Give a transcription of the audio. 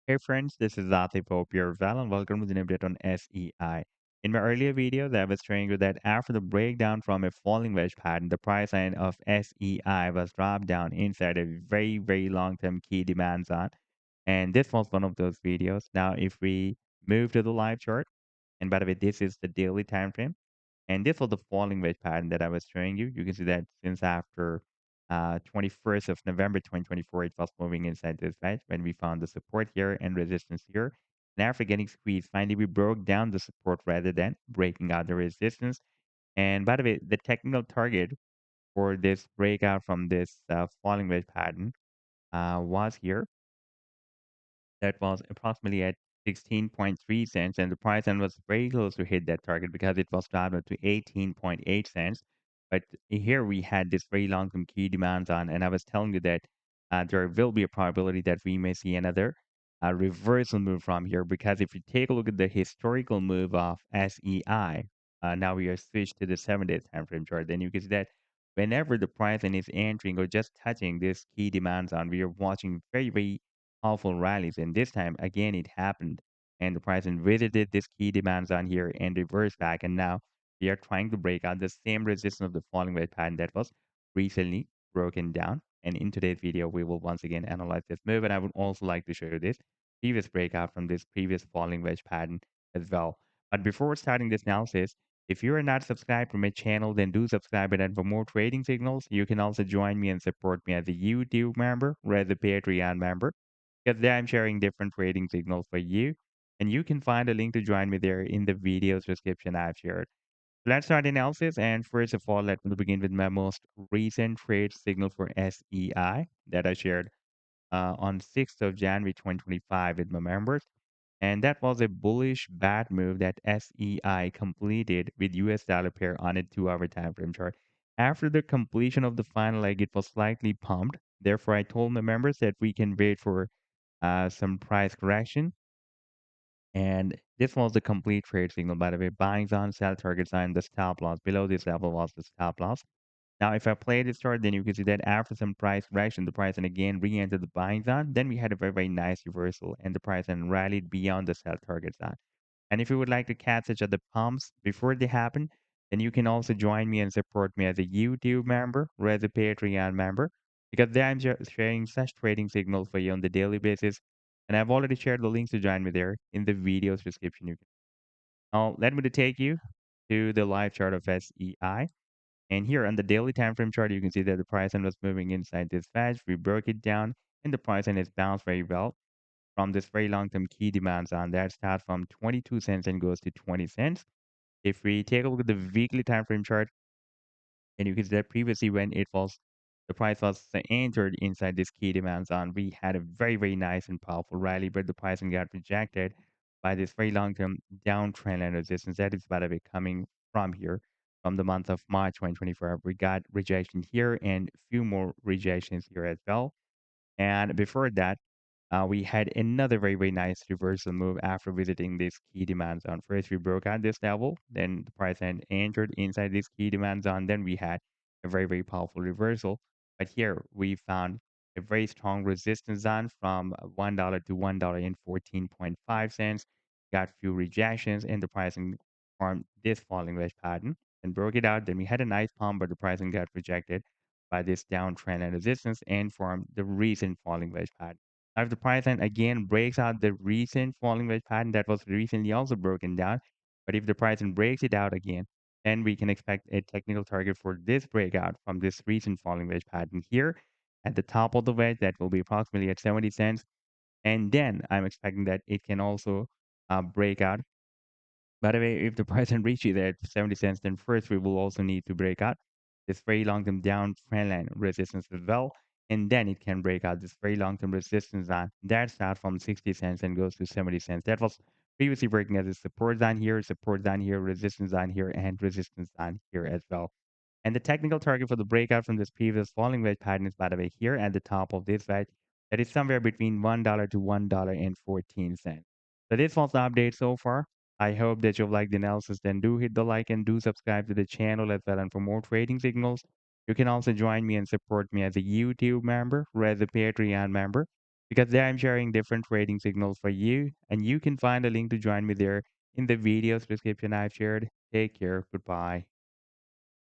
Hey friends, this is Atif. Hope you're well and welcome to the update on SEI. In my earlier videos, I was showing you that after the breakdown from a falling wedge pattern, the price line of SEI was dropped down inside a very long-term key demand zone. And this was one of those videos. Now, if we move to the live chart, and by the way, this is the daily time frame. And this was the falling wedge pattern that I was showing you. You can see that since after 21st of November 2024, it was moving inside this wedge when we found the support here and resistance here. And after getting squeezed, finally we broke down the support rather than breaking out the resistance. And by the way, the technical target for this breakout from this falling wedge pattern was here. That was approximately at 16.3 cents, and the price then was very close to hit that target because it was dropped to 18.8 cents. But here we had this very long-term key demands on, and I was telling you that there will be a probability that we may see another reversal move from here because if you take a look at the historical move of SEI, now we are switched to the 7-day time frame chart, then you can see that whenever the price is entering or just touching this key demands on, we are watching very powerful rallies. And this time, again, it happened. And the price visited this key demands on here and reversed back. And now we are trying to break out the same resistance of the falling wedge pattern that was recently broken down. And in today's video, we will once again analyze this move. And I would also like to show you this previous breakout from this previous falling wedge pattern as well. But before starting this analysis, if you are not subscribed to my channel, then do subscribe. And for more trading signals, you can also join me and support me as a YouTube member or as a Patreon member because there I'm sharing different trading signals for you. And you can find a link to join me there in the video's description I've shared. Let's start analysis. And first of all, let me begin with my most recent trade signal for SEI that I shared on 6th of January 2025 with my members. And that was a bullish bad move that SEI completed with US dollar pair on a 2-hour time frame chart. After the completion of the final leg, it was slightly pumped. Therefore, I told my members that we can wait for some price correction. And this was the complete trade signal, by the way. Buying on, sell targets on, the stop loss. Below this level was the stop loss. Now, if I play this chart, then you can see that after some price correction, the price and again re-entered the buying zone. Then we had a very nice reversal, and the price and rallied beyond the sell target zone. And if you would like to catch such other pumps before they happen, then you can also join me and support me as a YouTube member or as a Patreon member because there I'm sharing such trading signals for you on the daily basis. And I've already shared the links to join me there in the video's description. Now, let me to take you to the live chart of SEI. And here on the daily time frame chart, you can see that the price line was moving inside this wedge. We broke it down, and the price line is bounced very well from this very long-term key demand zone that starts from 22 cents and goes to 20 cents. If we take a look at the weekly time frame chart, and you can see that previously when it was the price was entered inside this key demand zone, we had a very nice and powerful rally, but the pricing got rejected by this very long-term downtrend line resistance that is by the way coming from here from the month of March 2024. We got rejection here and a few more rejections here as well. And before that, we had another very nice reversal move after visiting this key demand zone. First, we broke out this level, then the price then entered inside this key demand zone. Then we had a very powerful reversal. But here we found a very strong resistance zone from $1 to $1.14.5. Got few rejections, and the pricing formed this falling wedge pattern and broke it out. Then we had a nice pump, but the pricing got rejected by this downtrend and resistance and formed the recent falling wedge pattern. Now, if the price line again breaks out the recent falling wedge pattern that was recently also broken down, but if the price line breaks it out again, then we can expect a technical target for this breakout from this recent falling wedge pattern here at the top of the wedge that will be approximately at 70 cents. And then I'm expecting that it can also break out. By the way, if the price and reaches at 70 cents, then first we will also need to break out this very long-term down trend line resistance as well. And then it can break out this very long-term resistance line that starts from 60 cents and goes to 70 cents. That was previously working as a support down here, resistance down here, and resistance down here as well. And the technical target for the breakout from this previous falling wedge pattern is, by the way, here at the top of this wedge. That is somewhere between $1 to $1.14. So this was the update so far. I hope that you've liked the analysis. Then do hit the like and do subscribe to the channel as well. And for more trading signals, you can also join me and support me as a YouTube member or as a Patreon member. because there I'm sharing different trading signals for you, and you can find a link to join me there in the video's description I've shared. Take care. Goodbye.